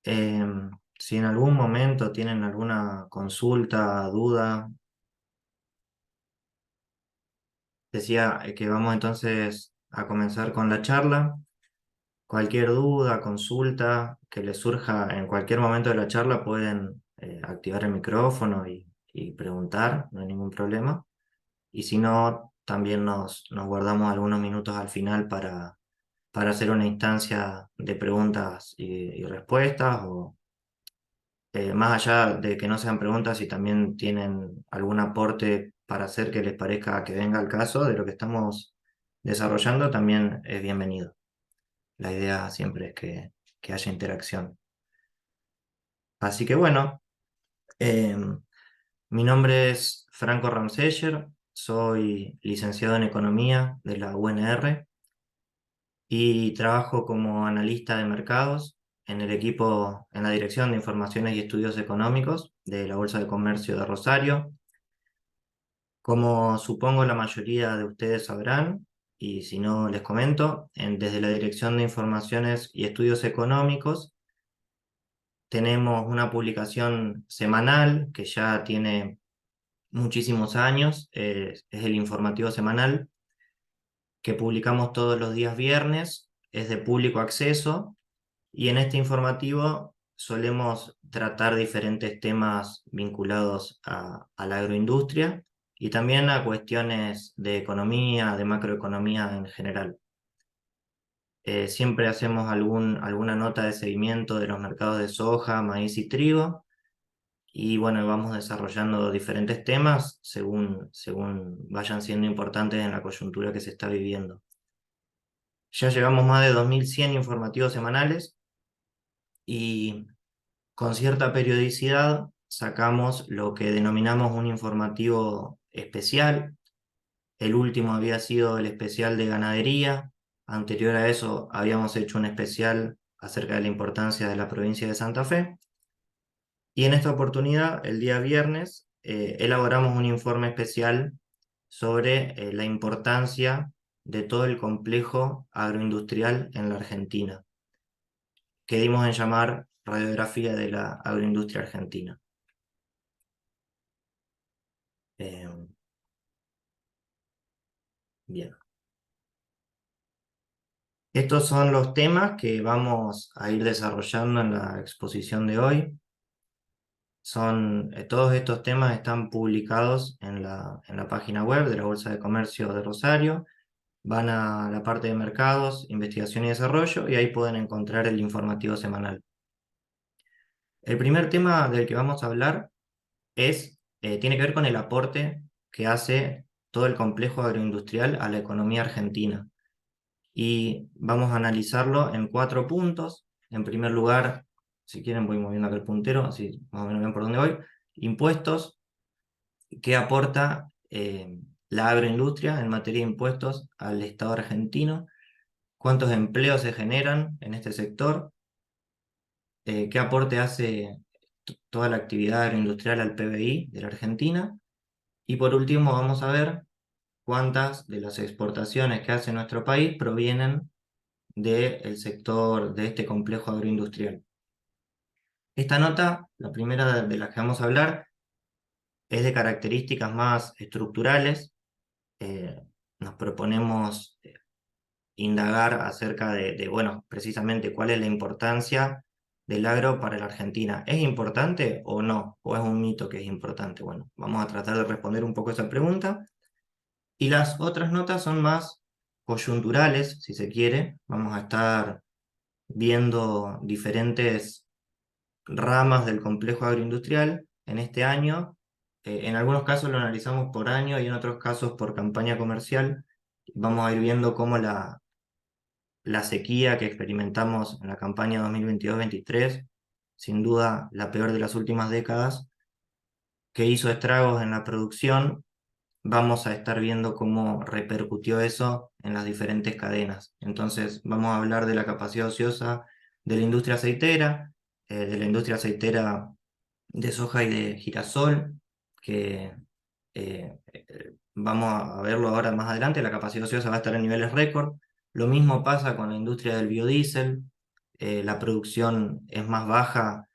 Si en algún momento tienen alguna consulta, duda, decía que vamos entonces a comenzar con la charla. Cualquier duda, consulta que les surja en cualquier momento de la charla pueden activar el micrófono y preguntar, no hay ningún problema. Y si no, también nos guardamos algunos minutos al final para hacer una instancia de preguntas y respuestas, o más allá de que no sean preguntas, si también tienen algún aporte para hacer que les parezca que venga al caso de lo que estamos desarrollando, también es bienvenido. La idea siempre es que haya interacción. Así que bueno, eh, mi nombre es Franco Ramseyer, soy licenciado en Economía de la UNR y trabajo como analista de mercados en el equipo, en la Dirección de Informaciones y Estudios Económicos de la Bolsa de Comercio de Rosario. Como supongo la mayoría de ustedes sabrán, y si no les comento, desde la Dirección de Informaciones y Estudios Económicos tenemos una publicación semanal que ya tiene muchísimos años, es el informativo semanal que publicamos todos los días viernes, es de público acceso y en este informativo solemos tratar diferentes temas vinculados a la agroindustria y también a cuestiones de economía, de macroeconomía en general. Siempre hacemos alguna nota de seguimiento de los mercados de soja, maíz y trigo. Y bueno, vamos desarrollando diferentes temas según vayan siendo importantes en la coyuntura que se está viviendo. Ya llevamos más de 2100 informativos semanales y con cierta periodicidad sacamos lo que denominamos un informativo especial. El último había sido el especial de ganadería. Anterior a eso habíamos hecho un especial acerca de la importancia de la provincia de Santa Fe. Y en esta oportunidad, el día viernes, elaboramos un informe especial sobre la importancia de todo el complejo agroindustrial en la Argentina, que dimos en llamar Radiografía de la Agroindustria Argentina. Eh, Bien. Estos son los temas que vamos a ir desarrollando en la exposición de hoy. Todos estos temas están publicados en la página web de la Bolsa de Comercio de Rosario. Van a la parte de mercados, investigación y desarrollo y ahí pueden encontrar el informativo semanal. El primer tema del que vamos a hablar tiene que ver con el aporte que hace todo el complejo agroindustrial a la economía argentina. Y vamos a analizarlo en 4 puntos. En primer lugar, si quieren voy moviendo acá el puntero, así más o menos ven por dónde voy. Impuestos, ¿qué aporta la agroindustria en materia de impuestos al Estado argentino? ¿Cuántos empleos se generan en este sector? ¿Qué aporte hace toda la actividad agroindustrial al PBI de la Argentina? Y por último, vamos a ver cuántas de las exportaciones que hace nuestro país provienen del sector de este complejo agroindustrial. Esta nota, la primera de las que vamos a hablar, es de características más estructurales. Eh, Nos proponemos indagar acerca bueno, precisamente cuál es la importancia del agro para la Argentina. ¿Es importante o no? ¿O es un mito que es importante? Bueno, vamos a tratar de responder un poco esa pregunta. Y las otras notas son más coyunturales, si se quiere. Vamos a estar viendo diferentes ramas del complejo agroindustrial en este año. En algunos casos lo analizamos por año y en otros casos por campaña comercial. Vamos a ir viendo cómo la sequía que experimentamos en la campaña 2022-23, sin duda la peor de las últimas décadas, que hizo estragos en la producción. Vamos a estar viendo cómo repercutió eso en las diferentes cadenas. Entonces, vamos a hablar de la capacidad ociosa de la industria aceitera, de soja y de girasol, que vamos a verlo ahora más adelante. La capacidad ociosa va a estar en niveles récord. Lo mismo pasa con la industria del biodiesel. la producción es más baja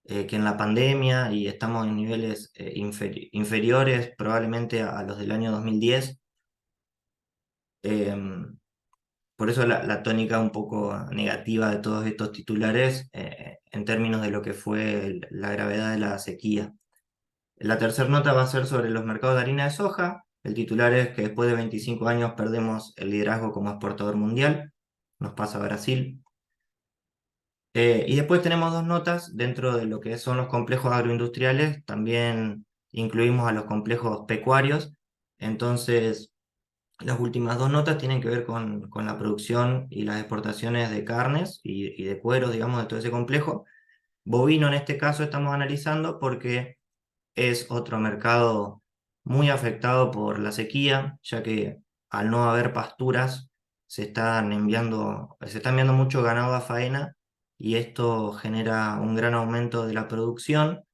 que en la pandemia y estamos en niveles inferiores probablemente a los del año 2010. Em, por eso la tónica un poco negativa de todos estos titulares en términos de lo que fue la gravedad de la sequía. La tercera nota va a ser sobre los mercados de harina de soja. El titular es que después de 25 años perdemos el liderazgo como exportador mundial. Nos pasa a Brasil. Y después tenemos dos notas dentro de lo que son los complejos agroindustriales. También incluimos a los complejos pecuarios. Entonces, las últimas dos notas tienen que ver con la producción y las exportaciones de carnes y de cueros, digamos, de todo ese complejo. Bovino en este caso estamos analizando porque es otro mercado muy afectado por la sequía, ya que al no haber pasturas se está enviando mucho ganado a faena y esto genera un gran aumento de la producción,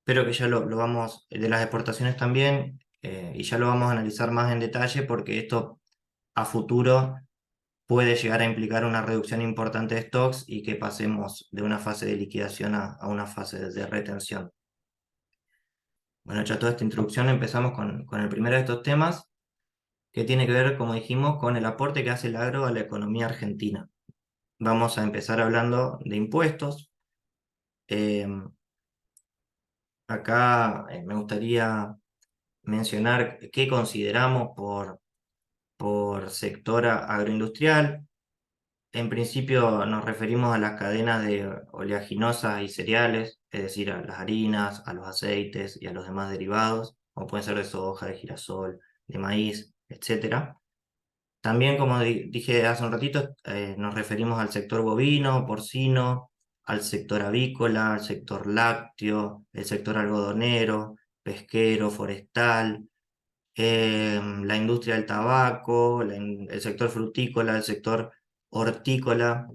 pero que ya lo vamos, de las exportaciones también, y ya lo vamos a analizar más en detalle porque esto a futuro puede llegar a implicar una reducción importante de stocks y que pasemos de una fase de liquidación a una fase de retención. Bueno, hecha toda esta introducción, empezamos con el primero de estos temas, que tiene que ver, como dijimos, con el aporte que hace el agro a la economía argentina. Vamos a empezar hablando de impuestos. Eh, Acá me gustaría mencionar qué consideramos por sector agroindustrial. En principio nos referimos a las cadenas de oleaginosas y cereales, es decir, a las harinas, a los aceites y a los demás derivados, como pueden ser de soja, de girasol, de maíz, etcétera. También, como dije hace un ratito, nos referimos al sector bovino, porcino, al sector avícola, al sector lácteo, el sector algodonero, pesquero, forestal, la industria del tabaco, el sector frutícola, el sector hortícola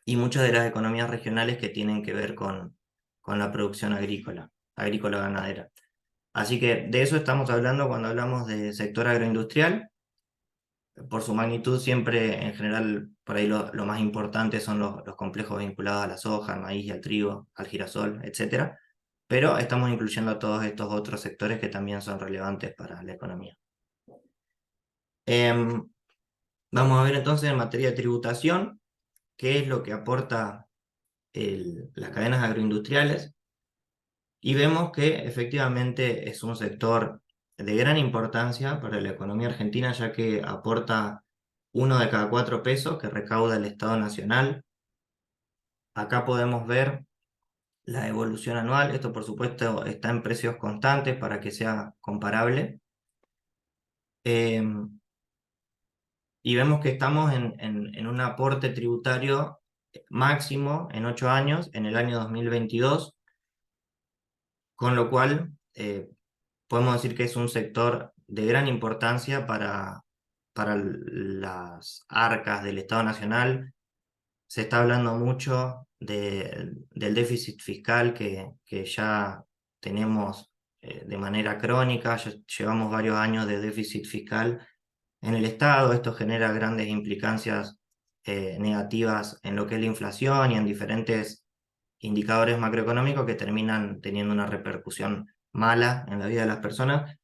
y muchas de las economías regionales que tienen que ver con la producción agrícola ganadera. Así que de eso estamos hablando cuando hablamos de sector agroindustrial. Por su magnitud, siempre en general, por ahí lo más importante son los complejos vinculados a la soja, al maíz y al trigo, al girasol, etcétera. Pero estamos incluyendo a todos estos otros sectores que también son relevantes para la economía. Em, Vamos a ver entonces en materia de tributación qué es lo que aporta las cadenas agroindustriales y vemos que efectivamente es un sector de gran importancia para la economía argentina, ya que aporta 1 de cada 4 pesos que recauda el Estado Nacional. Acá podemos ver la evolución anual. Esto, por supuesto, está en precios constantes para que sea comparable. Em, y vemos que estamos en un aporte tributario máximo en 8 años, en el año 2022, con lo cual podemos decir que es un sector de gran importancia para las arcas del Estado Nacional. Se está hablando mucho del déficit fiscal que ya tenemos de manera crónica, ya llevamos varios años de déficit fiscal en el Estado. Esto genera grandes implicancias negativas en lo que es la inflación y en diferentes indicadores macroeconómicos que terminan teniendo una repercusión mala en la vida de las personas.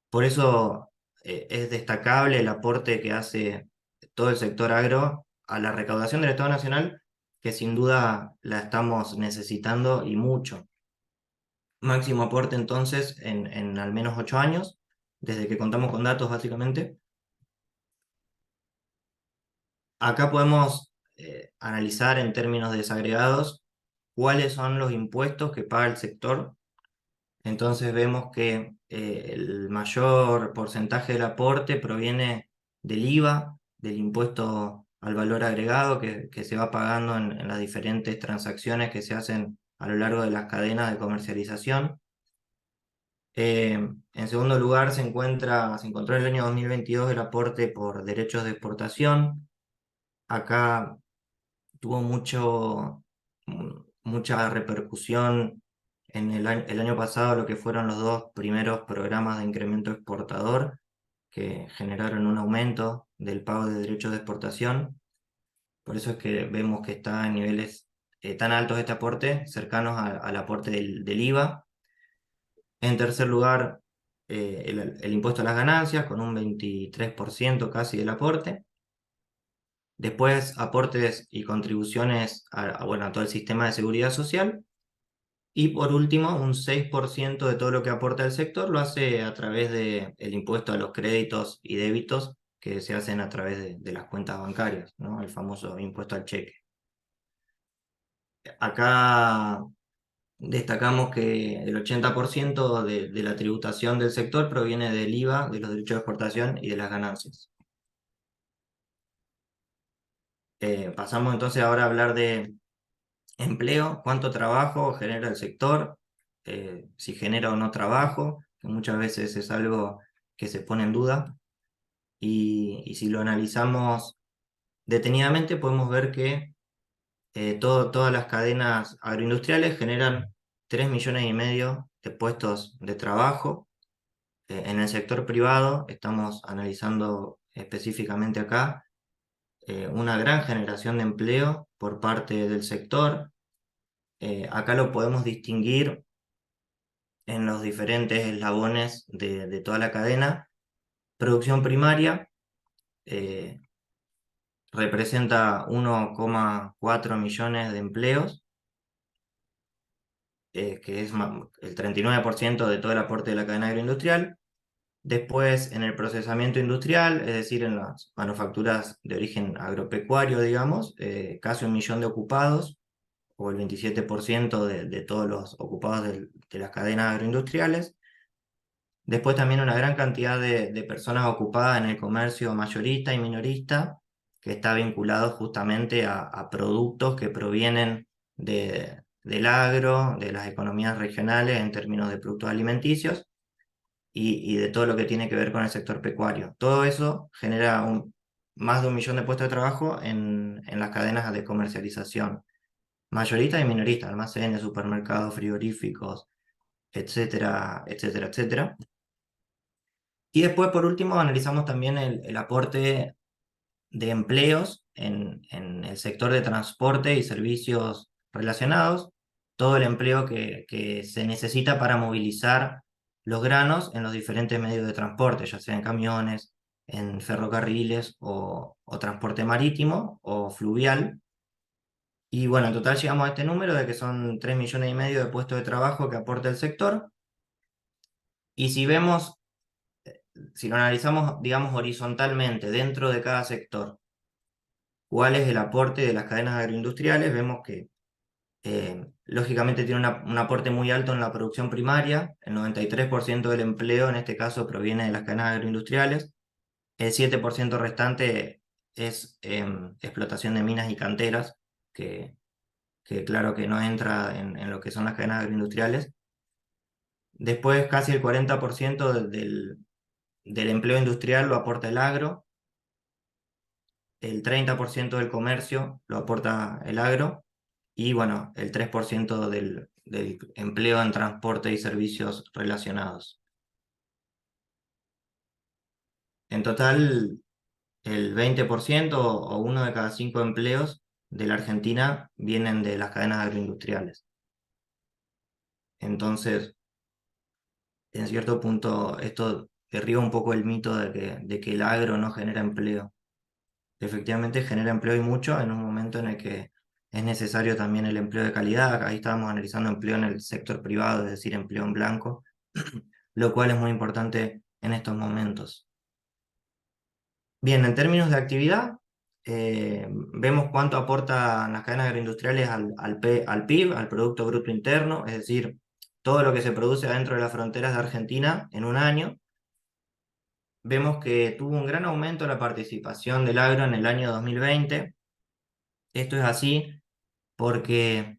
Por eso es destacable el aporte que hace todo el sector agro a la recaudación del Estado Nacional, que sin duda la estamos necesitando y mucho. Máximo aporte entonces en al menos 8 años, desde que contamos con datos básicamente. Acá podemos analizar en términos desagregados cuáles son los impuestos que paga el sector. Entonces vemos que el mayor porcentaje del aporte proviene del IVA, del impuesto al valor agregado que se va pagando en las diferentes transacciones que se hacen a lo largo de las cadenas de comercialización. En segundo lugar se encontró en el año 2022 el aporte por derechos de exportación. Acá tuvo mucha repercusión en el año pasado lo que fueron los dos primeros programas de incremento exportador que generaron un aumento del pago de derechos de exportación. Por eso es que vemos que está en niveles tan altos este aporte, cercanos al aporte del IVA. En tercer lugar, el impuesto a las ganancias, con un 23% casi del aporte. Después, aportes y contribuciones bueno, a todo el sistema de seguridad social. Y por último, un 6% de todo lo que aporta el sector lo hace a través del impuesto a los créditos y débitos que se hacen a través de las cuentas bancarias, ¿no? El famoso impuesto al cheque. Acá destacamos que el 80% de la tributación del sector proviene del IVA, de los derechos de exportación y de las ganancias. Pasamos entonces ahora a hablar de empleo, cuánto trabajo genera el sector, si genera o no trabajo, que muchas veces es algo que se pone en duda. Y si lo analizamos detenidamente, podemos ver que todas las cadenas agroindustriales generan 3,5 millones de puestos de trabajo. En el sector privado, estamos analizando específicamente acá una gran generación de empleo por parte del sector. Acá lo podemos distinguir en los diferentes eslabones de toda la cadena. Producción primaria eh, representa 1,4 millones de empleos, que es el 39% de todo el aporte de la cadena agroindustrial. Después, en el procesamiento industrial, es decir, en las manufacturas de origen agropecuario, digamos, casi 1 millón de ocupados, o el 27% de todos los ocupados de las cadenas agroindustriales. Después también una gran cantidad de personas ocupadas en el comercio mayorista y minorista, que está vinculado justamente a productos que provienen del agro, de las economías regionales en términos de productos alimenticios y de todo lo que tiene que ver con el sector pecuario. Todo eso genera más de 1 millón de puestos de trabajo en las cadenas de comercialización, mayorista y minorista, almacenes, supermercados, frigoríficos, etcétera, etcétera, etcétera. Y después, por último, analizamos también el aporte de empleos en el sector de transporte y servicios relacionados, todo el empleo que se necesita para movilizar los granos en los diferentes medios de transporte, ya sea en camiones, en ferrocarriles o transporte marítimo o fluvial. Y bueno, en total llegamos a este número de que son 3,5 millones de puestos de trabajo que aporta el sector. Y si lo analizamos, digamos, horizontalmente dentro de cada sector, cuál es el aporte de las cadenas agroindustriales, vemos que lógicamente tiene un aporte muy alto en la producción primaria. El 93% del empleo en este caso proviene de las cadenas agroindustriales. El 7% restante es explotación de minas y canteras, que claro que no entra en lo que son las cadenas agroindustriales. Después casi el 40% del empleo industrial lo aporta el agro, el 30% del comercio lo aporta el agro y bueno, el 3% del empleo en transporte y servicios relacionados. En total, el 20% o 1 de cada 5 empleos de la Argentina vienen de las cadenas agroindustriales. Entonces, en cierto punto, esto derriba un poco el mito de que el agro no genera empleo. Efectivamente genera empleo y mucho en un momento en el que es necesario también el empleo de calidad. Ahí estábamos analizando empleo en el sector privado, es decir, empleo en blanco, lo cual es muy importante en estos momentos. Bien, en términos de actividad, vemos cuánto aportan las cadenas agroindustriales al PIB, al Producto Bruto Interno, es decir, todo lo que se produce adentro de las fronteras de Argentina en un año. Vemos que tuvo un gran aumento la participación del agro en el año 2020. Esto es así porque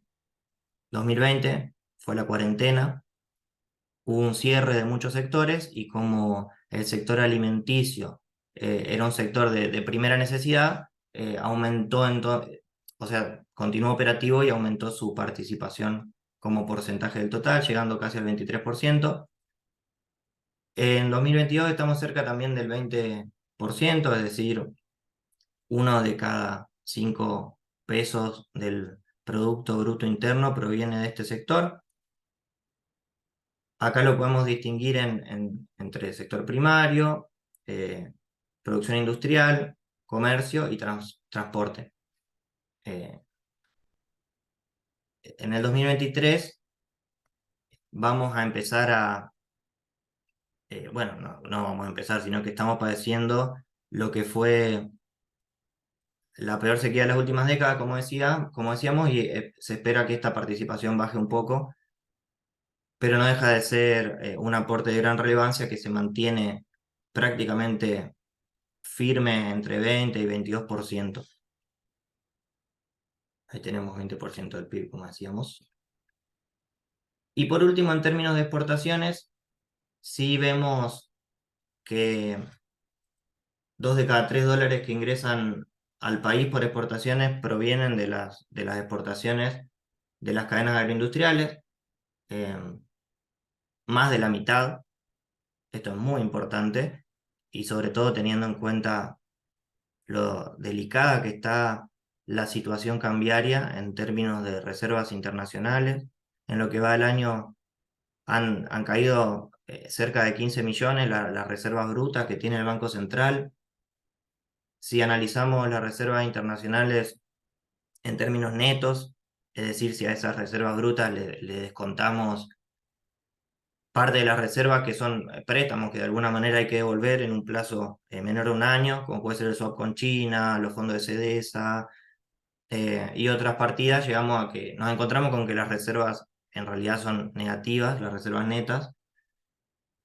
2020 fue la cuarentena, hubo un cierre de muchos sectores y como el sector alimenticio era un sector de primera necesidad, aumentó o sea, continuó operativo y aumentó su participación como porcentaje del total, llegando casi al 23%. En 2022 estamos cerca también del 20%, es decir, uno de cada 5 pesos del Producto Bruto Interno proviene de este sector. Acá lo podemos distinguir entre sector primario, eh, producción industrial, comercio y transporte. En el 2023 vamos a empezar bueno, no vamos a empezar, sino que estamos padeciendo lo que fue la peor sequía de las últimas décadas, como decíamos, y se espera que esta participación baje un poco, pero no deja de ser un aporte de gran relevancia que se mantiene prácticamente firme entre 20 y 22%. Ahí tenemos 20% del PIB, como decíamos. Y por último, en términos de exportaciones, sí vemos que 2 de cada 3 dólares que ingresan al país por exportaciones provienen de las exportaciones de las cadenas agroindustriales, eh, más de la mitad. Esto es muy importante y sobre todo teniendo en cuenta lo delicada que está la situación cambiaria en términos de reservas internacionales. En lo que va del año han caído cerca de 15 millones las reservas brutas que tiene el Banco Central. Si analizamos las reservas internacionales en términos netos, es decir, si a esas reservas brutas le descontamos parte de las reservas que son préstamos que de alguna manera hay que devolver en un plazo menor de un año, como puede ser el swap con China, los fondos de CDESA y otras partidas, llegamos a que nos encontramos con que las reservas en realidad son negativas, las reservas netas.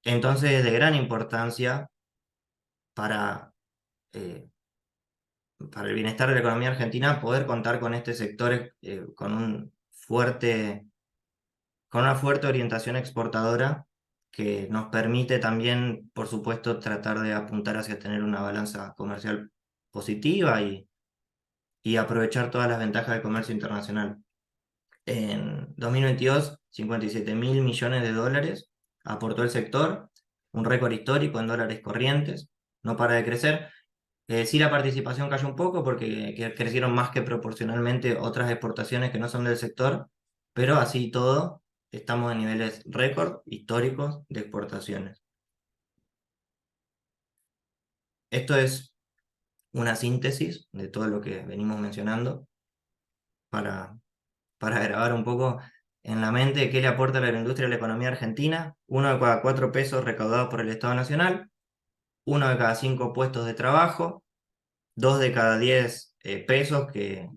Entonces es de gran importancia para, eh, para el bienestar de la economía argentina poder contar con este sector con una fuerte orientación exportadora que nos permite también, por supuesto, tratar de apuntar hacia tener una balanza comercial positiva y aprovechar todas las ventajas del comercio internacional. En 2022, 57.000 millones de dólares aportó el sector, un récord histórico en dólares corrientes, no para de crecer. Sí, la participación cayó un poco porque crecieron más que proporcionalmente otras exportaciones que no son del sector, pero así y todo, estamos en niveles récord históricos de exportaciones. Esto es una síntesis de todo lo que venimos mencionando para, para grabar un poco en la mente qué le aporta la agroindustria a la economía argentina. 1 de cada 4 pesos recaudados por el Estado Nacional, 1 de cada 5 puestos de trabajo, 2 de cada 10 pesos que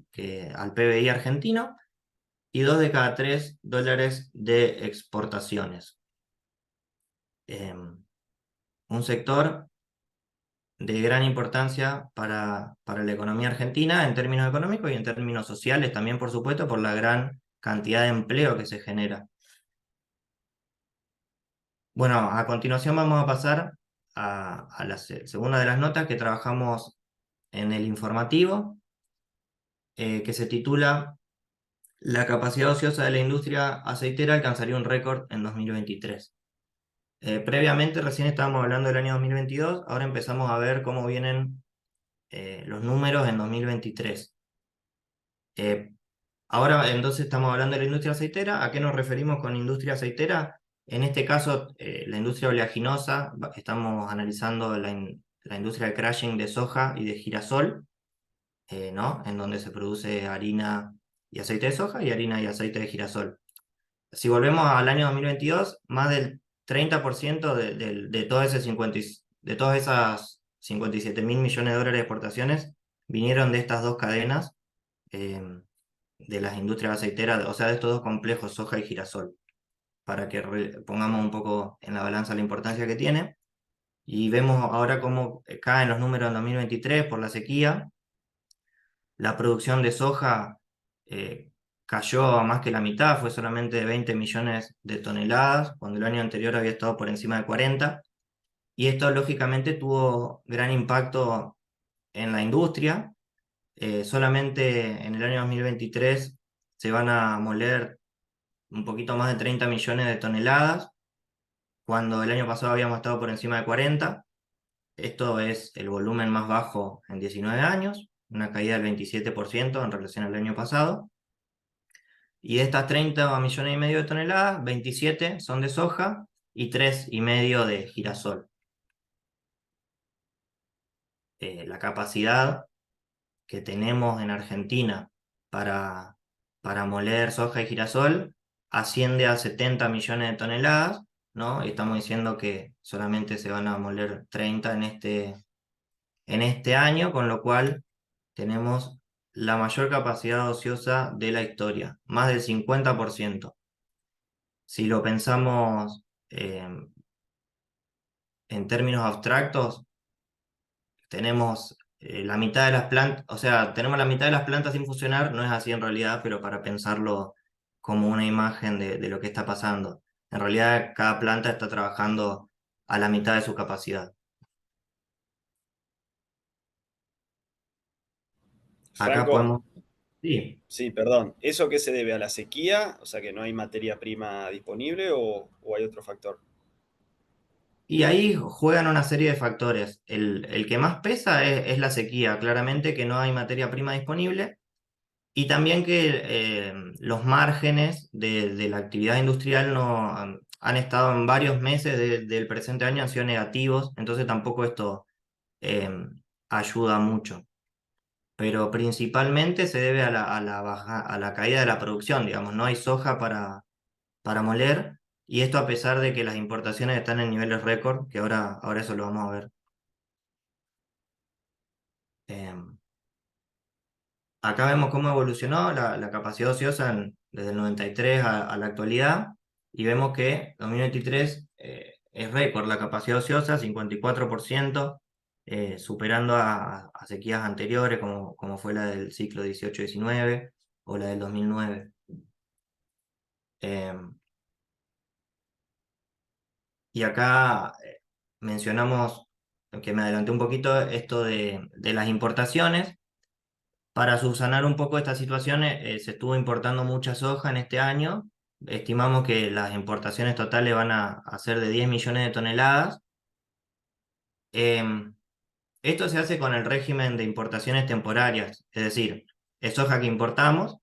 al PBI argentino y 2 de cada 3 dólares de exportaciones. Un sector de gran importancia para la economía argentina en términos económicos y en términos sociales también, por supuesto, por la gran cantidad de empleo que se genera. Bueno, a continuación vamos a pasar a la segunda de las notas que trabajamos en el informativo, que se titula La capacidad ociosa de la industria aceitera alcanzaría un récord en 2023. Previamente, recién estábamos hablando del año 2022, ahora empezamos a ver cómo vienen los números en 2023. Eh, Ahora entonces estamos hablando de la industria aceitera. ¿A qué nos referimos con industria aceitera? En este caso, la industria oleaginosa, estamos analizando la industria de crushing de soja y de girasol, ¿no? En donde se produce harina y aceite de soja y harina y aceite de girasol. Si volvemos al año 2022, más del 30% de todo ese de todas esas 57.000 millones de dólares de exportaciones vinieron de estas dos cadenas eh, de las industrias aceiteras, o sea, de estos dos complejos, soja y girasol, para que pongamos un poco en la balanza la importancia que tiene. Y vemos ahora cómo caen los números en 2023 por la sequía. La producción de soja eh, cayó a más que la mitad, fue solamente de 20 millones de toneladas, cuando el año anterior había estado por encima de 40. Y esto lógicamente tuvo gran impacto en la industria. Solamente en el año 2023 se van a moler un poquito más de 30 millones de toneladas, cuando el año pasado habíamos estado por encima de 40. Esto es el volumen más bajo en 19 años. una caída del 27% en relación al año pasado. Y de estas 30 millones y medio de toneladas, 27 son de soja y 3,5 de girasol. La capacidad que tenemos en Argentina para, para moler soja y girasol asciende a 70 millones de toneladas, ¿no? Y estamos diciendo que solamente se van a moler 30 en este año, con lo cual tenemos la mayor capacidad ociosa de la historia, más del 50%. Si lo pensamos en términos abstractos, tenemos la mitad de las plantas, o sea, tenemos la mitad de las plantas sin funcionar, no es así en realidad, pero para pensarlo como una imagen de lo que está pasando. En realidad, cada planta está trabajando a la mitad de su capacidad. Acá Franco, podemos, sí, sí, perdón. ¿Eso qué se debe a la sequía? O sea, que no hay materia prima disponible o hay otro factor. y ahí juegan una serie de factores. El que más pesa es la sequía, claramente que no hay materia prima disponible. Y también que los márgenes de la actividad industrial no han estado en varios meses del presente año, han sido negativos, entonces tampoco esto eh, ayuda mucho. Pero principalmente se debe a la caída de la producción, digamos, no hay soja para moler, y esto a pesar de que las importaciones están en niveles récord, que ahora eso lo vamos a ver. Em, Acá vemos cómo evolucionó la capacidad ociosa desde el 93 a la actualidad, y vemos que 2023 es récord la capacidad ociosa, 54%, superando a sequías anteriores como fue la del ciclo 18-19 o la del 2009. Eh, y acá mencionamos, que me adelanté un poquito, esto de las importaciones. Para subsanar un poco esta situación, se estuvo importando mucha soja en este año. Estimamos que las importaciones totales van a ser de 10 millones de toneladas. Em, Esto se hace con el régimen de importaciones temporarias, es decir, es soja que importamos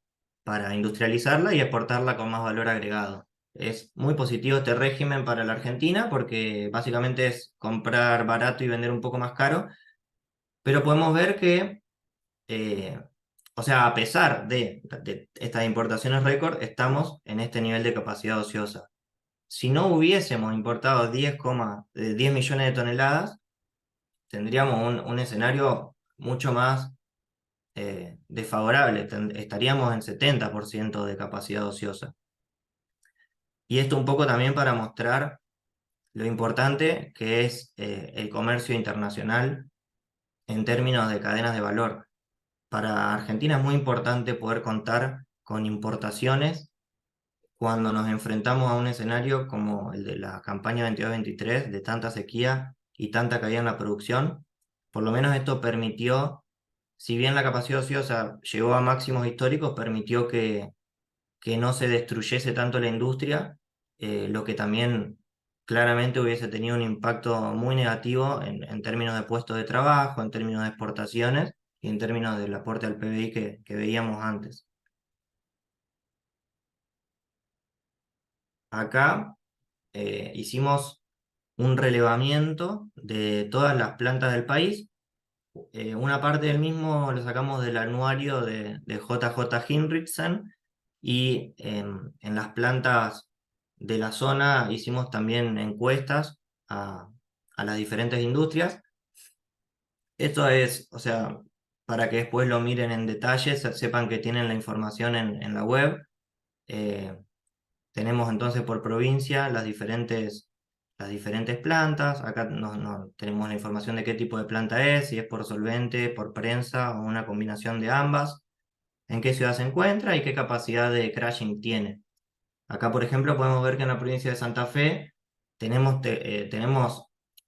para industrializarla y exportarla con más valor agregado. Es muy positivo este régimen para la Argentina porque básicamente es comprar barato y vender un poco más caro, pero podemos ver que eh, o sea, a pesar de estas importaciones récord, estamos en este nivel de capacidad ociosa. Si no hubiésemos importado 10 millones de toneladas, tendríamos un escenario mucho más desfavorable. Estaríamos en 70% de capacidad ociosa. Y esto un poco también para mostrar lo importante que es el comercio internacional en términos de cadenas de valor. Para Argentina es muy importante poder contar con importaciones cuando nos enfrentamos a un escenario como el de la campaña 22-23, de tanta sequía y tanta caída en la producción. Por lo menos esto permitió, si bien la capacidad ociosa llegó a máximos históricos, permitió que no se destruyese tanto la industria, lo que también claramente hubiese tenido un impacto muy negativo en términos de puestos de trabajo, en términos de exportaciones y en términos del aporte al PBI que veíamos antes. Acá hicimos un relevamiento de todas las plantas del país. Una parte del mismo lo sacamos del anuario de JJ Hinrichsen, y en las plantas de la zona hicimos también encuestas a, a las diferentes industrias. Esto es, o sea, para que después lo miren en detalle, sepan que tienen la información en la web. Eh, Tenemos entonces por provincia las diferentes plantas. Acá tenemos la información de qué tipo de planta es, si es por solvente, por prensa o una combinación de ambas, en qué ciudad se encuentra y qué capacidad de crushing tiene. Acá, por ejemplo, podemos ver que en la provincia de Santa Fe tenemos,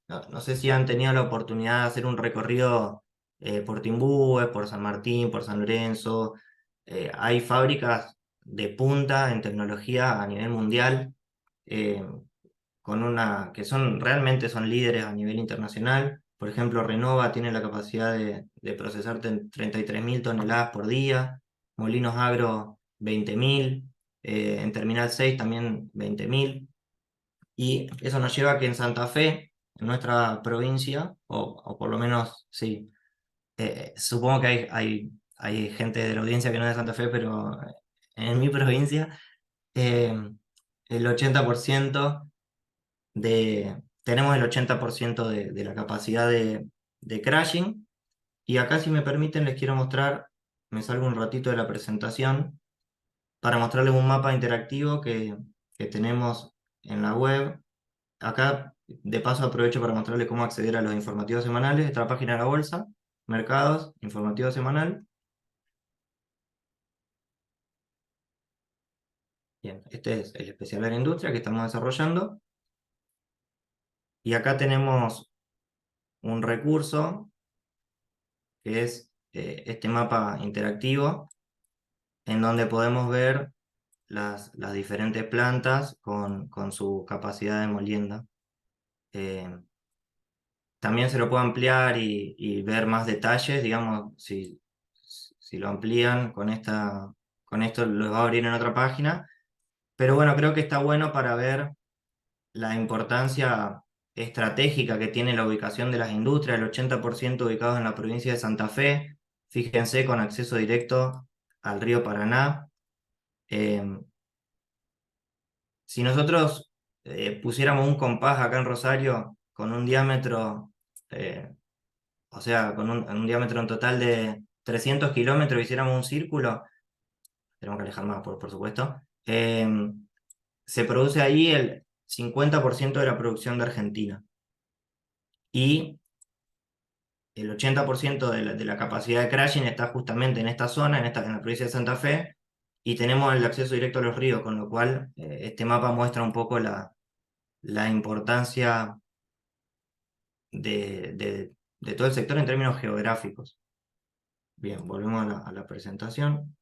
no sé si han tenido la oportunidad de hacer un recorrido por Timbúes, por San Martín, por San Lorenzo. Hay fábricas de punta en tecnología a nivel mundial, eh, que realmente son líderes a nivel internacional. Por ejemplo, Renova tiene la capacidad de procesar 33.000 toneladas por día, Molinos Agro 20.000, en Terminal 6 también 20.000. Y eso nos lleva a que en Santa Fe, en nuestra provincia, o por lo menos, sí, supongo que hay gente de la audiencia que no es de Santa Fe, pero en mi provincia, eh, el 80% tenemos el 80% de la capacidad de crashing. Y acá, si me permiten, les quiero mostrar, me salgo un ratito de la presentación para mostrarles un mapa interactivo que tenemos en la web. Acá, de paso, aprovecho para mostrarles cómo acceder a los informativos semanales. Esta página de la bolsa, mercados, informativo semanal. Bien, este es el especial de la industria que estamos desarrollando. Y acá tenemos un recurso que es este mapa interactivo en donde podemos ver las diferentes plantas con su capacidad de molienda. Eh, También se lo puede ampliar y ver más detalles, digamos, si lo amplían con esto lo va a abrir en otra página. Pero bueno, creo que está bueno para ver la importancia estratégica que tiene la ubicación de las industrias, el 80% ubicados en la provincia de Santa Fe, fíjense, con acceso directo al río Paraná. Eh, si nosotros pusiéramos un compás acá en Rosario con un diámetro, eh, o sea, con un diámetro en total de 300 kilómetros, hiciéramos un círculo, tenemos que alejar más, por supuesto, se produce ahí el 50% de la producción de Argentina. Y el 80% de la capacidad de crashing está justamente en esta zona, en la provincia de Santa Fe, y tenemos el acceso directo a los ríos, con lo cual este mapa muestra un poco la importancia de todo el sector en términos geográficos. Bien, volvemos a la presentación.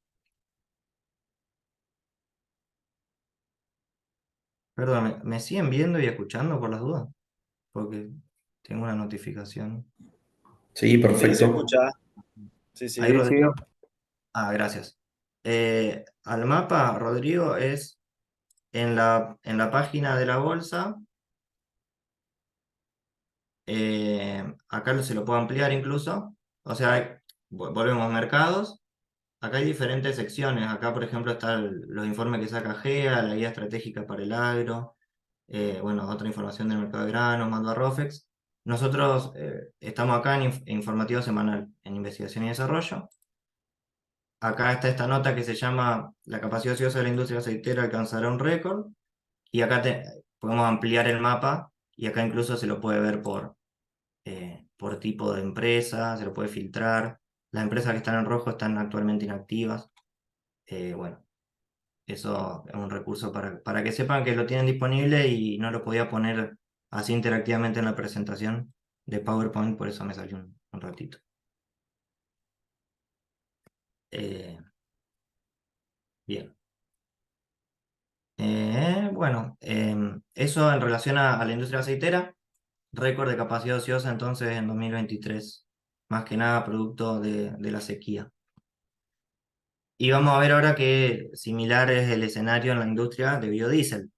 Perdón, ¿me siguen viendo y escuchando por las dudas? Porque tengo una notificación. Sí, Sí, se perfecto. escucha. Sí, Ahí, sí. Sí, sí. Rodrigo. Ah, gracias. Al mapa, Rodrigo, es en la página de la bolsa. Acá se lo puedo ampliar incluso. O sea, volvemos a mercados. Acá hay diferentes secciones. Acá, por ejemplo, están los informes que saca GEA, la guía estratégica para el agro. Bueno, otra información del mercado de granos, mando a Rofex. Nosotros estamos acá en informativo semanal, en investigación y desarrollo. Acá está esta nota que se llama La capacidad ociosa de la industria aceitera alcanzará un récord. Y acá podemos ampliar el mapa y acá incluso se lo puede ver por tipo de empresa, se lo puede filtrar. Las empresas que están en rojo están actualmente inactivas. Bueno, eso es un recurso para que sepan que lo tienen disponible y no lo podía poner así interactivamente en la presentación de PowerPoint, por eso me salió un ratito. Eh, Bien. Bueno, eso en relación a la industria aceitera, récord de capacidad ociosa entonces en 2023, más que nada producto de la sequía. Y vamos a ver ahora que similar es el escenario en la industria de biodiesel.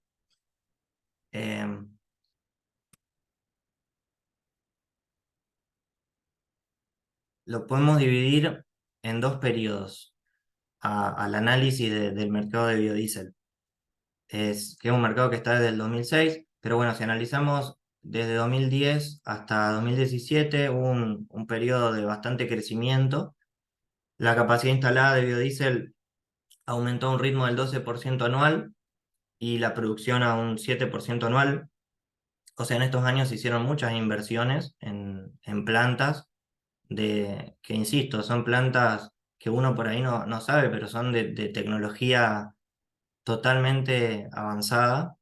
Eh, lo podemos dividir en dos periodos al análisis del mercado de biodiesel. Que es un mercado que está desde el 2006, pero bueno, si analizamos desde 2010 hasta 2017, hubo un periodo de bastante crecimiento. La capacidad instalada de biodiesel aumentó a un ritmo del 12% anual y la producción a un 7% anual. O sea, en estos años se hicieron muchas inversiones en plantas que insisto, son plantas que uno por ahí no sabe, pero son de tecnología totalmente avanzada.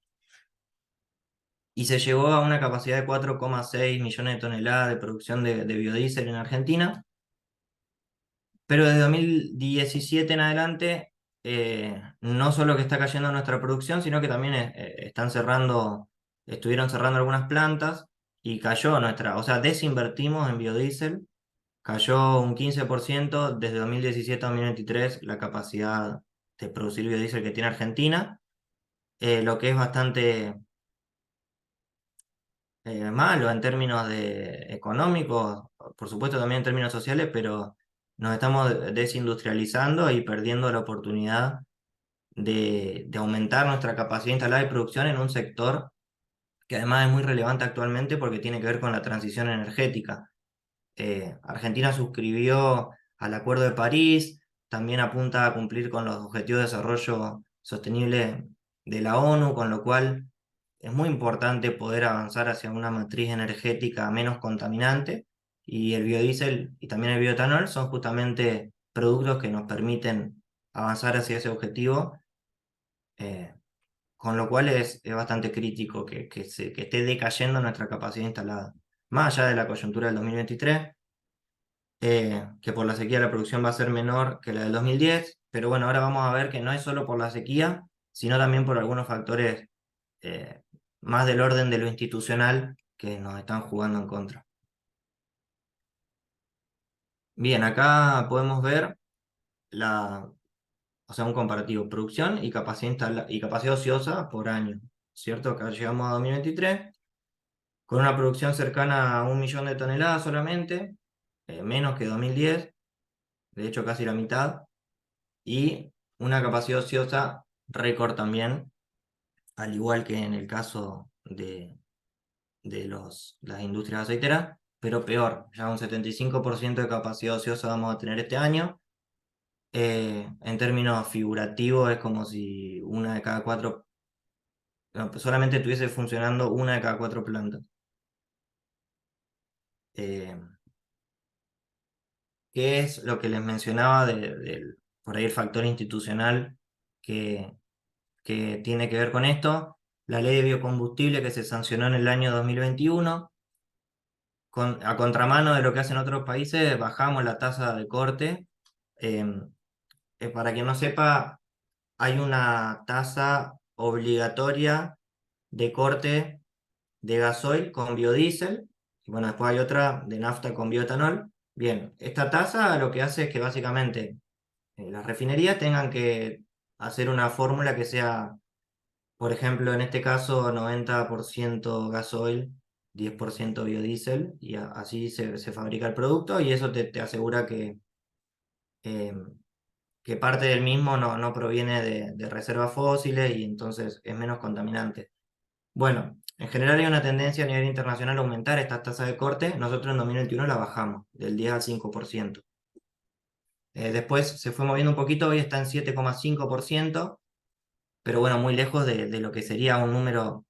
Y se llegó a una capacidad de 4,6 millones de toneladas de producción de biodiesel en Argentina. Pero desde 2017 en adelante, no solo que está cayendo nuestra producción, sino que también estuvieron cerrando algunas plantas. y cayó o sea, desinvertimos en biodiesel, cayó un 15% desde 2017 a 2023 la capacidad de producir biodiesel que tiene Argentina, lo que es bastante malo en términos económicos, por supuesto también en términos sociales, pero nos estamos desindustrializando y perdiendo la oportunidad de aumentar nuestra capacidad instalada de producción en un sector que además es muy relevante actualmente porque tiene que ver con la transición energética. Argentina suscribió al Acuerdo de París, también apunta a cumplir con los Objetivos de Desarrollo Sostenible de la ONU, con lo cual es muy importante poder avanzar hacia una matriz energética menos contaminante, y el biodiesel y también el bioetanol son justamente productos que nos permiten avanzar hacia ese objetivo, eh, con lo cual es bastante crítico que esté decayendo nuestra capacidad instalada. Más allá de la coyuntura del 2023, que por la sequía la producción va a ser menor que la del 2010, pero bueno, ahora vamos a ver que no es solo por la sequía, sino también por algunos factores eh, más del orden de lo institucional que nos están jugando en contra. Bien, acá podemos ver o sea, un comparativo, producción y y capacidad ociosa por año, ¿cierto? Acá llegamos a 2023 con una producción cercana a 1 millón de toneladas solamente, menos que 2010, de hecho casi la mitad, y una capacidad ociosa récord también, al igual que en el caso de las industrias aceiteras, pero peor, ya un 75% de capacidad ociosa vamos a tener este año. En términos figurativos es como si una de cada cuatro, no, pues solamente estuviese funcionando una de cada cuatro plantas. Eh, ¿Qué es lo que les mencionaba por ahí el factor institucional que, que tiene que ver con esto? La ley de biocombustible que se sancionó en el año 2021, a contramano de lo que hacen otros países, bajamos la tasa de corte. Eh, para quien no sepa, hay una tasa obligatoria de corte de gasoil con biodiesel, y bueno, después hay otra de nafta con bioetanol. Bien, esta tasa lo que hace es que básicamente las refinerías tengan que hacer una fórmula que sea, por ejemplo, en este caso, 90% gasoil, 10% biodiesel, y así se fabrica el producto, y eso te asegura eh, que parte del mismo no proviene de reservas fósiles y entonces es menos contaminante. Bueno, en general hay una tendencia a nivel internacional a aumentar estas tasas de corte. Nosotros en 2021 la bajamos del 10 al 5%. Después se fue moviendo un poquito, hoy está en 7,5%, pero bueno, muy lejos de lo que sería un número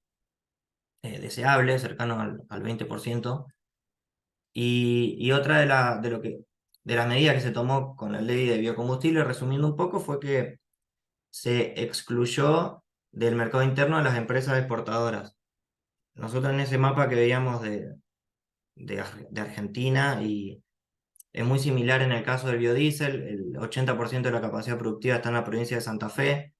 deseable, cercano al 20%. Y otra de las medidas que se tomó con la ley de biocombustible, resumiendo un poco, fue que se excluyó del mercado interno a las empresas exportadoras. Nosotros en ese mapa que veíamos de Argentina, y es muy similar en el caso del biodiesel, el 80% de la capacidad productiva está en la provincia de Santa Fe.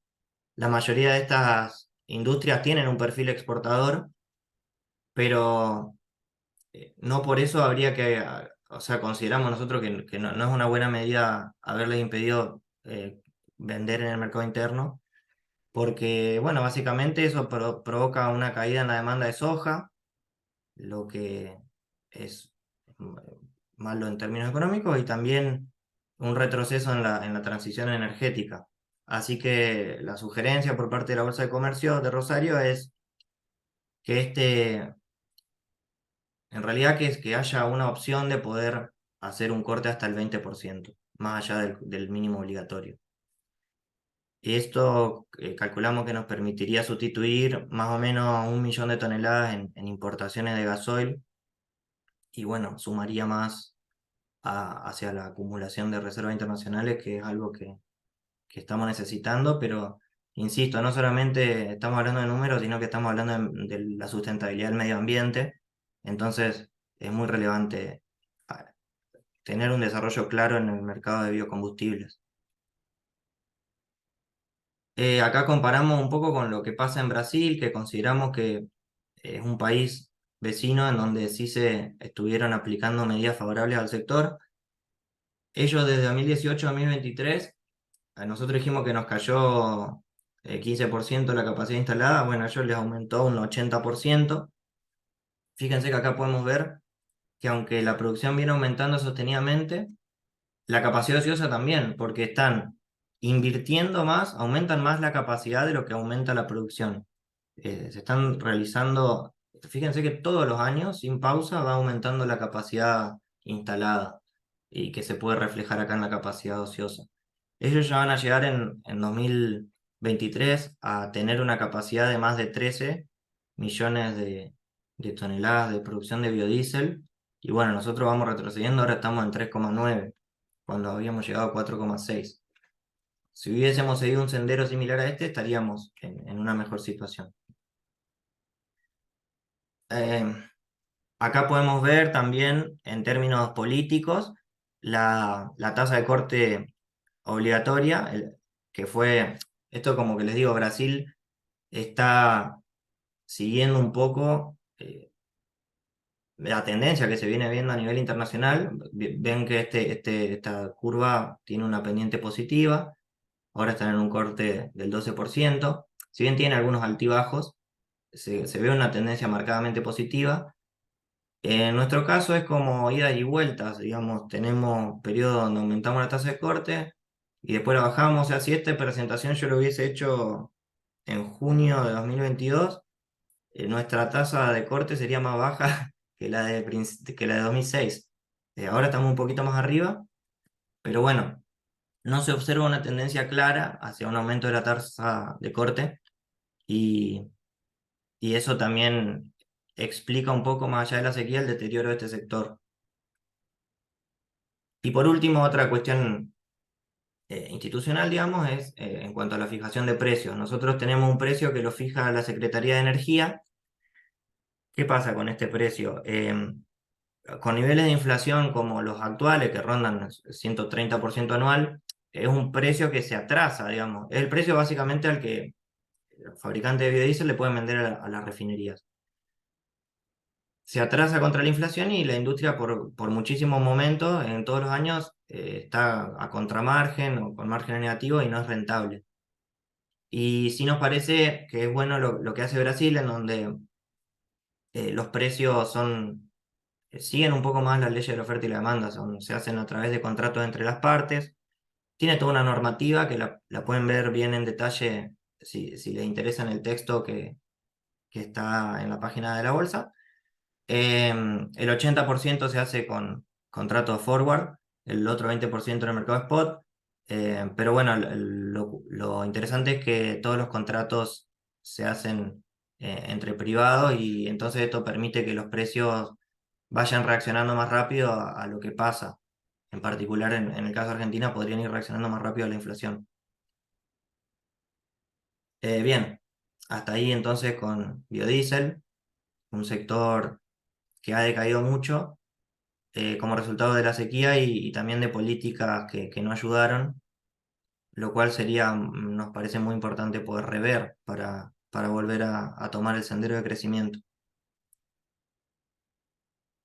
La mayoría de estas industrias tienen un perfil exportador, pero no por eso habría o sea, consideramos nosotros que no es una buena medida haberles impedido vender en el mercado interno, porque, bueno, básicamente eso provoca una caída en la demanda de soja, lo que es mm, malo en términos económicos, y también un retroceso en la transición energética. Así que la sugerencia por parte de la Bolsa de Comercio de Rosario es que en realidad que haya una opción de poder hacer un corte hasta el 20%, más allá del mínimo obligatorio. Y esto calculamos que nos permitiría sustituir más o menos 1 millón de toneladas en importaciones de gasoil, y bueno, sumaría más hacia la acumulación de reservas internacionales, que es algo que estamos necesitando, pero insisto, no solamente estamos hablando de números, sino que estamos hablando de la sustentabilidad del medio ambiente. Entonces es muy relevante ah, tener un desarrollo claro en el mercado de biocombustibles. Acá comparamos un poco con lo que pasa en Brasil, que consideramos que es un país vecino en donde sí se estuvieron aplicando medidas favorables al sector. Ellos desde 2018 a 2023, a nosotros dijimos que nos cayó 15% la capacidad instalada, bueno, a ellos les aumentó un 80%. Fíjense que acá podemos ver que aunque la producción viene aumentando sostenidamente, la capacidad ociosa también, porque están invirtiendo más, aumentan más la capacidad de lo que aumenta la producción. Se están realizando, fíjense que todos los años, sin pausa, va aumentando la capacidad instalada y que se puede reflejar acá en la capacidad ociosa. Ellos ya van a llegar en 2023 a tener una capacidad de más de 13 millones de toneladas de producción de biodiesel. Y bueno, nosotros vamos retrocediendo, ahora estamos en 3,9 cuando habíamos llegado a 4,6. Si hubiésemos seguido un sendero similar a este, estaríamos en una mejor situación. Eh, Acá podemos ver también en términos políticos la tasa de corte obligatoria, que fue, esto como que les digo, Brasil está siguiendo un poco la tendencia que se viene viendo a nivel internacional. Ven que esta curva tiene una pendiente positiva, ahora están en un corte del 12%, si bien tiene algunos altibajos, se ve una tendencia marcadamente positiva. En nuestro caso es como idas y vueltas, digamos, tenemos periodos donde aumentamos la tasa de corte y después la bajamos. O sea, si esta presentación yo lo hubiese hecho en junio de 2022, nuestra tasa de corte sería más baja que la de 2006. Ahora estamos un poquito más arriba, pero bueno, no se observa una tendencia clara hacia un aumento de la tasa de corte y, y eso también explica un poco más allá de la sequía el deterioro de este sector. Y por último, otra cuestión institucional, digamos, es en cuanto a la fijación de precios. Nosotros tenemos un precio que lo fija la Secretaría de Energía. ¿Qué pasa con este precio? Con niveles de inflación como los actuales, que rondan 130% anual, es un precio que se atrasa, digamos. Es el precio básicamente al que los fabricantes de biodiesel le pueden vender a las refinerías. Se atrasa contra la inflación y la industria por muchísimos momentos, en todos los años, está a contramargen o con margen negativo y no es rentable. Y sí nos parece que es bueno lo que hace Brasil, en donde los precios siguen un poco más las leyes de la oferta y la demanda, se hacen a través de contratos entre las partes. Tiene toda una normativa que la pueden ver bien en detalle si les interesa en el texto que está en la página de la bolsa. El 80% se hace con contratos forward, el otro 20% en el mercado spot. Pero bueno, lo interesante es que todos los contratos se hacen entre privados y entonces esto permite que los precios vayan reaccionando más rápido a lo que pasa. En particular, en el caso de Argentina, podrían ir reaccionando más rápido a la inflación. Bien, hasta ahí entonces con biodiesel, un sector que ha decaído mucho como resultado de la sequía y también de políticas que no ayudaron, lo cual nos parece muy importante poder rever para volver a tomar el sendero de crecimiento.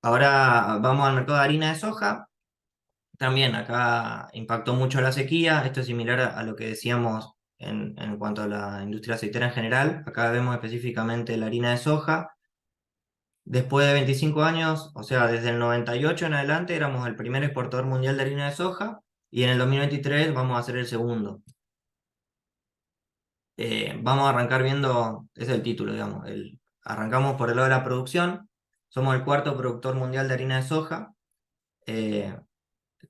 Ahora vamos al mercado de harina de soja. También acá impactó mucho la sequía. Esto es similar a lo que decíamos en cuanto a la industria aceitera en general. Acá vemos específicamente la harina de soja. Después de 25 años, o sea, desde el 98 en adelante, éramos el primer exportador mundial de harina de soja y en el 2023 vamos a ser el segundo. Vamos a arrancar viendo, ese es el título, digamos, arrancamos por el lado de la producción, somos el cuarto productor mundial de harina de soja. eh,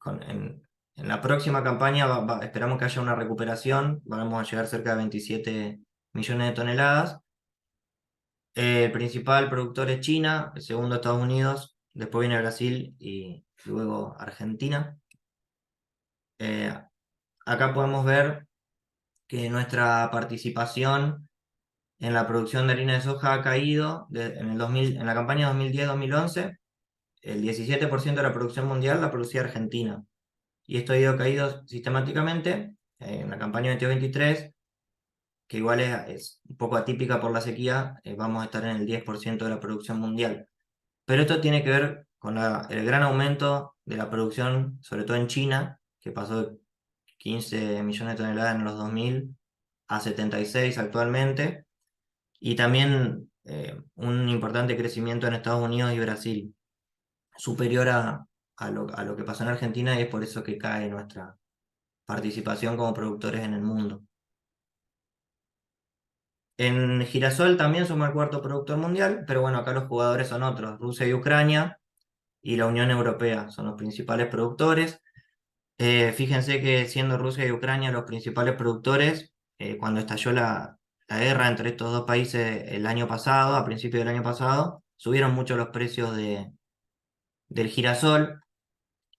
en la próxima campaña esperamos que haya una recuperación, vamos a llegar cerca de 27 millones de toneladas. El principal productor es China, el segundo Estados Unidos, después viene Brasil y luego Argentina. Eh, Acá podemos ver que nuestra participación en la producción de harina de soja ha caído en el 2000, en la campaña 2010-2011, el 17% de la producción mundial la producía Argentina. Y esto ha ido caído sistemáticamente en la campaña 22-23. que igual es un poco atípica por la sequía, vamos a estar en el 10% de la producción mundial. Pero esto tiene que ver con el gran aumento de la producción, sobre todo en China, que pasó de 15 millones de toneladas en los 2000 a 76 actualmente, y también un importante crecimiento en Estados Unidos y Brasil, superior a lo que pasó en Argentina, y es por eso que cae nuestra participación como productores en el mundo. En girasol también somos el cuarto productor mundial, pero bueno, acá los jugadores son otros, Rusia y Ucrania y la Unión Europea son los principales productores. Fíjense que siendo Rusia y Ucrania los principales productores, cuando estalló la guerra entre estos dos países el año pasado, a principios del año pasado, subieron mucho los precios del girasol,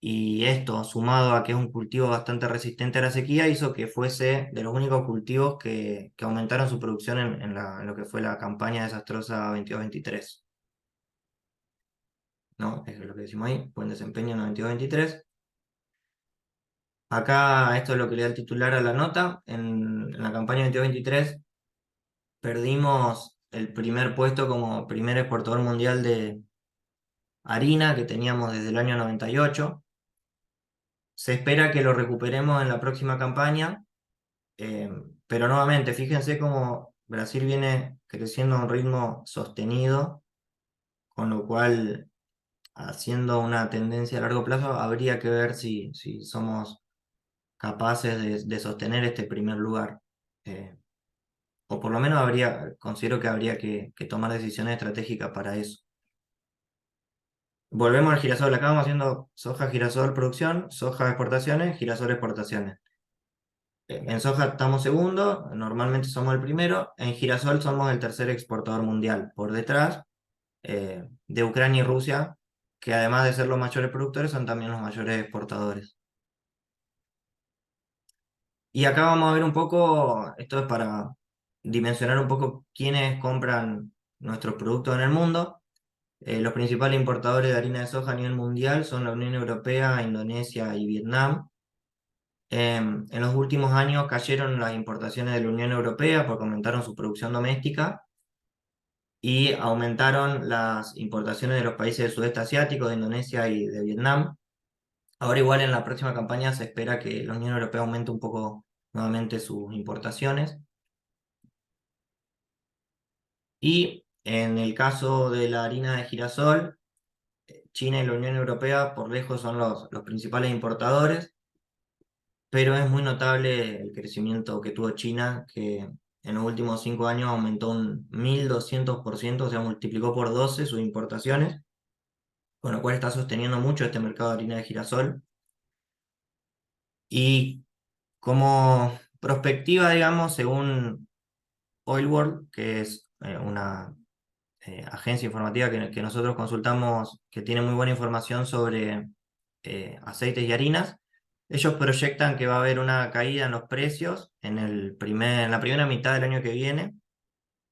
y esto, sumado a que es un cultivo bastante resistente a la sequía, hizo que fuese de los únicos cultivos que aumentaron su producción en lo que fue la campaña desastrosa 22-23. ¿No? Eso es lo que decimos ahí, buen desempeño en 22-23. Acá esto es lo que le da el titular a la nota. En la campaña 22-23 perdimos el primer puesto como primer exportador mundial de harina que teníamos desde el año 98. Se espera que lo recuperemos en la próxima campaña, pero nuevamente, fíjense cómo Brasil viene creciendo a un ritmo sostenido, con lo cual, haciendo una tendencia a largo plazo, habría que ver si somos capaces de sostener este primer lugar. Eh, o por lo menos considero que habría que tomar decisiones estratégicas para eso. Volvemos al girasol. Acá vamos haciendo soja, girasol, producción, soja, exportaciones, girasol, exportaciones. En soja estamos segundo, normalmente somos el primero. En girasol somos el tercer exportador mundial, por detrás de Ucrania y Rusia, que además de ser los mayores productores, son también los mayores exportadores. Y acá vamos a ver un poco, esto es para dimensionar un poco quiénes compran nuestros productos en el mundo. Los principales importadores de harina de soja a nivel mundial son la Unión Europea, Indonesia y Vietnam. En los últimos años cayeron las importaciones de la Unión Europea porque aumentaron su producción doméstica, y aumentaron las importaciones de los países del sudeste asiático, de Indonesia y de Vietnam. Ahora igual en la próxima campaña se espera que la Unión Europea aumente un poco nuevamente sus importaciones. Y en el caso de la harina de girasol, China y la Unión Europea por lejos son los principales importadores, pero es muy notable el crecimiento que tuvo China, que en los últimos 5 años aumentó un 1200%, o sea, multiplicó por 12 sus importaciones, con lo cual está sosteniendo mucho este mercado de harina de girasol. Y como prospectiva, digamos, según Oil World, que es una agencia informativa que nosotros consultamos, que tiene muy buena información sobre aceites y harinas, ellos proyectan que va a haber una caída en los precios en la primera mitad del año que viene,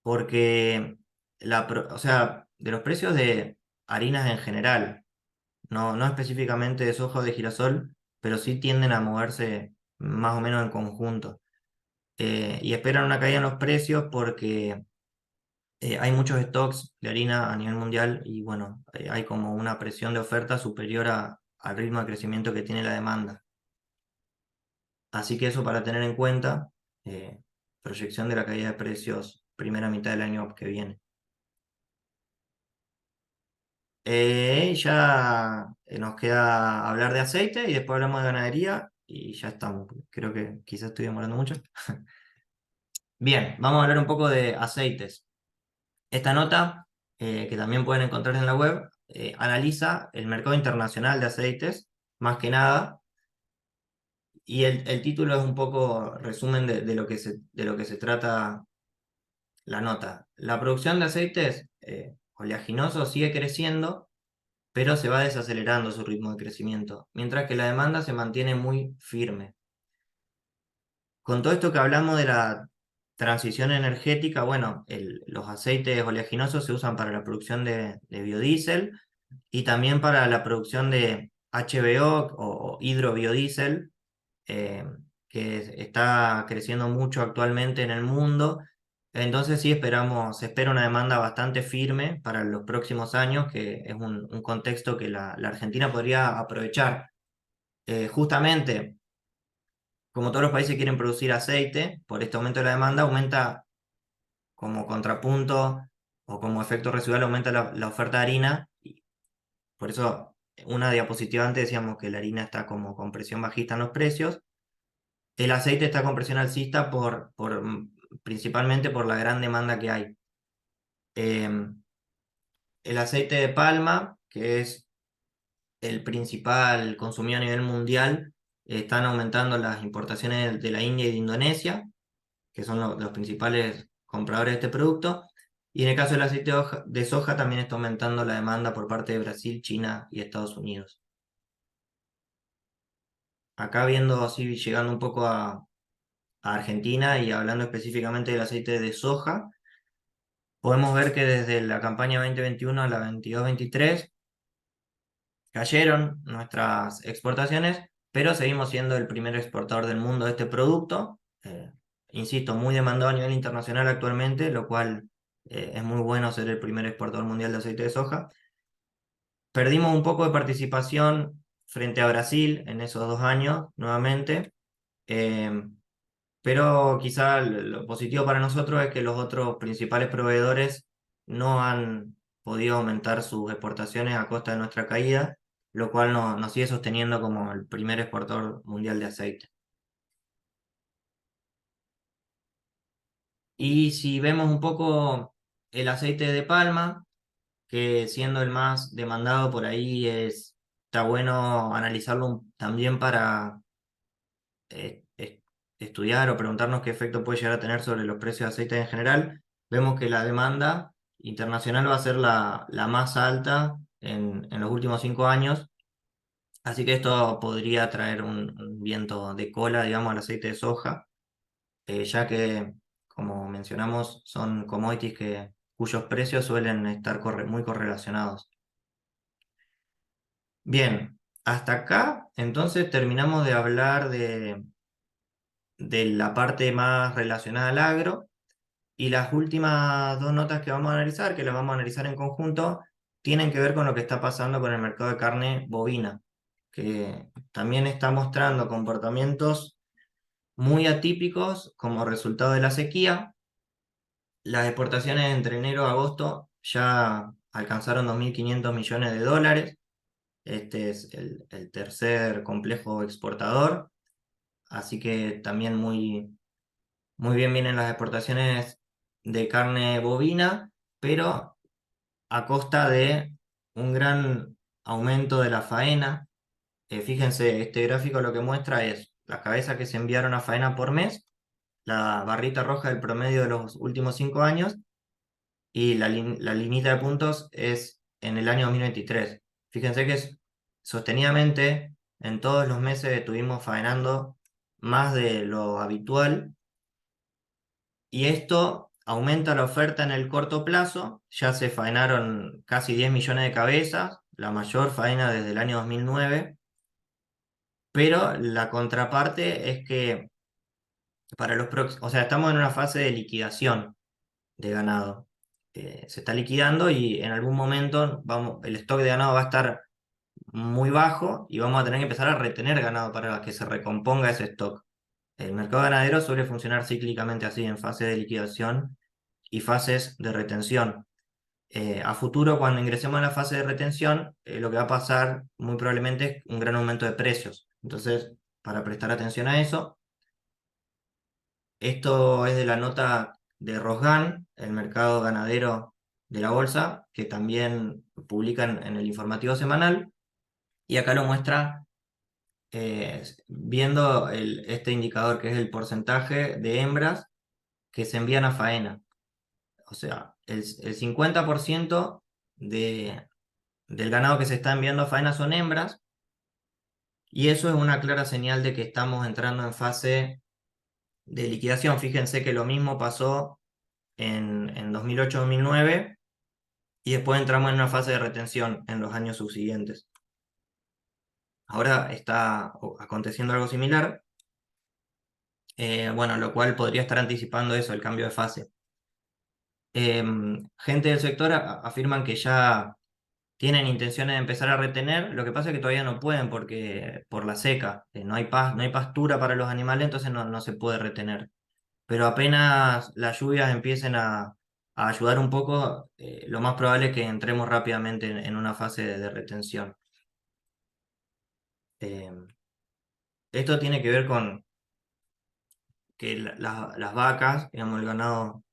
porque o sea, de los precios de harinas en general, no específicamente de soja o de girasol, pero sí tienden a moverse más o menos en conjunto. Y esperan una caída en los precios porque hay muchos stocks de harina a nivel mundial, y bueno, hay como una presión de oferta superior al ritmo de crecimiento que tiene la demanda. Así que eso para tener en cuenta, proyección de la caída de precios primera mitad del año que viene. Ya nos queda hablar de aceite y después hablamos de ganadería y ya estamos. Creo que quizás estoy demorando mucho. Bien, vamos a hablar un poco de aceites. Esta nota, que también pueden encontrar en la web, analiza el mercado internacional de aceites, más que nada, y el título es un poco resumen de lo que se trata la nota. La producción de aceites oleaginosos sigue creciendo, pero se va desacelerando su ritmo de crecimiento, mientras que la demanda se mantiene muy firme. Con todo esto que hablamos de la transición energética, bueno, los aceites oleaginosos se usan para la producción de biodiesel y también para la producción de HBO o hidrobiodiesel, eh, que está creciendo mucho actualmente en el mundo. Entonces sí se espera una demanda bastante firme para los próximos años, que es un contexto que la Argentina podría aprovechar. Justamente, como todos los países quieren producir aceite, por este aumento de la demanda, aumenta como contrapunto o como efecto residual, aumenta la oferta de harina. Y por eso, una diapositiva antes decíamos que la harina está como con presión bajista en los precios. El aceite está con presión alcista principalmente por la gran demanda que hay. El aceite de palma, que es el principal consumido a nivel mundial, están aumentando las importaciones de la India y de Indonesia, que son los principales compradores de este producto. Y en el caso del aceite de soja también está aumentando la demanda por parte de Brasil, China y Estados Unidos. Acá viendo así, llegando un poco a Argentina y hablando específicamente del aceite de soja, podemos ver que desde la campaña 2021 a la 22-23 cayeron nuestras exportaciones, pero seguimos siendo el primer exportador del mundo de este producto. Insisto, muy demandado a nivel internacional actualmente, lo cual es muy bueno ser el primer exportador mundial de aceite de soja. Perdimos un poco de participación frente a Brasil en esos 2 años nuevamente. eh, pero quizá lo positivo para nosotros es que los otros principales proveedores no han podido aumentar sus exportaciones a costa de nuestra caída, lo cual nos sigue sosteniendo como el primer exportador mundial de aceite. Y si vemos un poco el aceite de palma, que siendo el más demandado por ahí está bueno analizarlo también para estudiar o preguntarnos qué efecto puede llegar a tener sobre los precios de aceite en general. Vemos que la demanda internacional va a ser la más alta en los últimos 5 años, así que esto podría traer un viento de cola, digamos, al aceite de soja, ya que, como mencionamos, son commodities cuyos precios suelen estar muy correlacionados. Bien, hasta acá entonces terminamos de hablar de la parte más relacionada al agro. Y las últimas dos notas que vamos a analizar, que las vamos a analizar en conjunto, tienen que ver con lo que está pasando con el mercado de carne bovina, que también está mostrando comportamientos muy atípicos como resultado de la sequía. Las exportaciones entre enero y agosto ya alcanzaron 2.500 millones de dólares. Este es el tercer complejo exportador, así que también muy bien vienen las exportaciones de carne bovina, pero a costa de un gran aumento de la faena. Fíjense, este gráfico lo que muestra es las cabezas que se enviaron a faena por mes, la barrita roja del promedio de los últimos 5 años, y la linita de puntos es en el año 2023. Fíjense que sostenidamente en todos los meses estuvimos faenando más de lo habitual. Y esto aumenta la oferta en el corto plazo. Ya se faenaron casi 10 millones de cabezas, la mayor faena desde el año 2009. Pero la contraparte es que para los próximos, o sea, estamos en una fase de liquidación de ganado. Se está liquidando y en algún momento el stock de ganado va a estar muy bajo y vamos a tener que empezar a retener ganado para que se recomponga ese stock. El mercado ganadero suele funcionar cíclicamente así, en fase de liquidación y fases de retención. A futuro, cuando ingresemos a la fase de retención, lo que va a pasar muy probablemente es un gran aumento de precios. Entonces, para prestar atención a eso, esto es de la nota de Rosgan, el mercado ganadero de la bolsa, que también publican en el informativo semanal, y acá lo muestra viendo este indicador que es el porcentaje de hembras que se envían a faena. O sea, el 50% del ganado que se está enviando a faena son hembras, y eso es una clara señal de que estamos entrando en fase de liquidación. Fíjense que lo mismo pasó en 2008-2009, y después entramos en una fase de retención en los años subsiguientes. Ahora está aconteciendo algo similar, Bueno, lo cual podría estar anticipando eso, el cambio de fase. Gente del sector afirman que ya tienen intenciones de empezar a retener, lo que pasa es que todavía no pueden porque por la seca, no hay no hay pastura para los animales, entonces no se puede retener. Pero apenas las lluvias empiecen a ayudar un poco, lo más probable es que entremos rápidamente en una fase de retención. Em, Esto tiene que ver con que las vacas, digamos, el ganado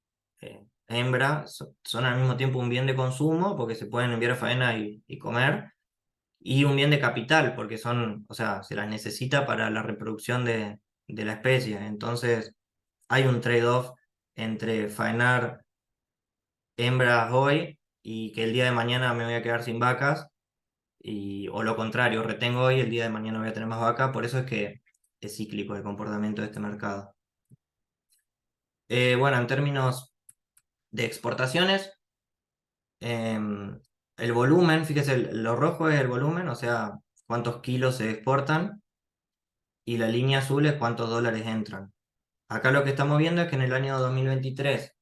hembra, son al mismo tiempo un bien de consumo porque se pueden enviar a faena y comer, y un bien de capital porque son, o sea, se las necesita para la reproducción de la especie. Entonces, hay un trade-off entre faenar hembras hoy y que el día de mañana me voy a quedar sin vacas, o lo contrario, retengo hoy y el día de mañana voy a tener más vacas. Por eso es que es cíclico el comportamiento de este mercado. Bueno, en términos de exportaciones, el volumen, fíjese, lo rojo es el volumen, o sea, cuántos kilos se exportan, y la línea azul es cuántos dólares entran. Acá lo que estamos viendo es que en el año 2023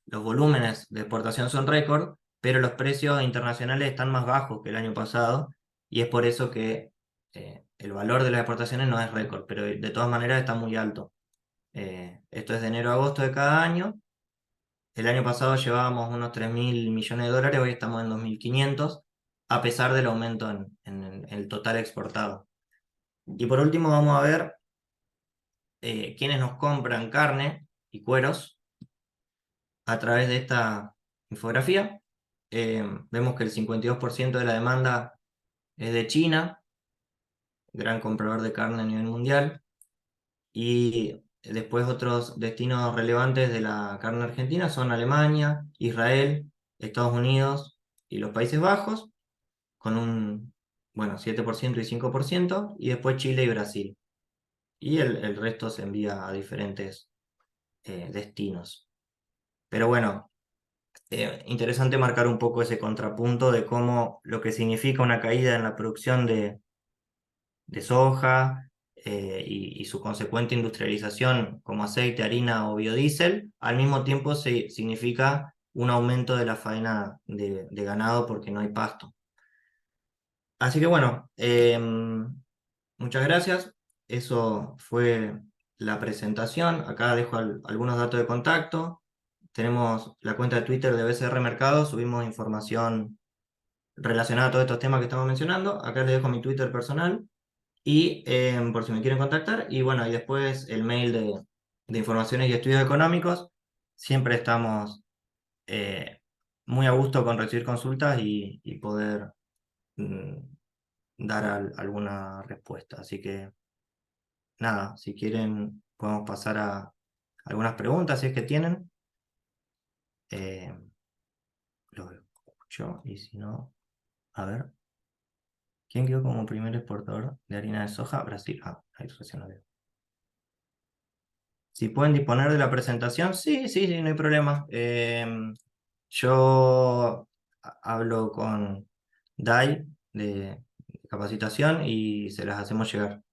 los volúmenes de exportación son récord, pero los precios internacionales están más bajos que el año pasado, y es por eso que el valor de las exportaciones no es récord, pero de todas maneras está muy alto. Esto es de enero a agosto de cada año. El año pasado llevábamos unos 3.000 millones de dólares, hoy estamos en 2.500, a pesar del aumento en el total exportado. Y por último vamos a ver quiénes nos compran carne y cueros a través de esta infografía. Vemos que el 52% de la demanda es de China, gran comprador de carne a nivel mundial, y después otros destinos relevantes de la carne argentina son Alemania, Israel, Estados Unidos y los Países Bajos, con un, bueno, 7% y 5%, y después Chile y Brasil. Y el resto se envía a diferentes destinos. Pero bueno, interesante marcar un poco ese contrapunto de cómo lo que significa una caída en la producción de soja y su consecuente industrialización como aceite, harina o biodiesel, al mismo tiempo significa un aumento de la faena de ganado porque no hay pasto. Así que bueno, muchas gracias. Eso fue la presentación. Acá dejo algunos datos de contacto. Tenemos la cuenta de Twitter de BCR Mercado, subimos información relacionada a todos estos temas que estamos mencionando. Acá les dejo mi Twitter personal y por si me quieren contactar. Y bueno, y después el mail de informaciones y estudios económicos. Siempre estamos eh, muy a gusto con recibir consultas y poder mm, dar alguna respuesta. Así que nada, si quieren podemos pasar a algunas preguntas si es que tienen. Eh, lo escucho y si no, a ver. ¿Quién quedó como primer exportador de harina de soja? Brasil. Ah, ahí recién lo veo. Si pueden disponer de la presentación, sí, sí, sí, no hay problema. Yo hablo con Dai de capacitación y se las hacemos llegar.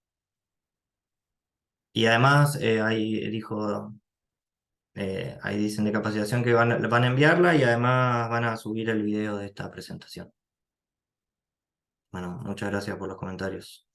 Y además, ahí dicen de capacitación que van a enviarla y además van a subir el video de esta presentación. Bueno, muchas gracias por los comentarios.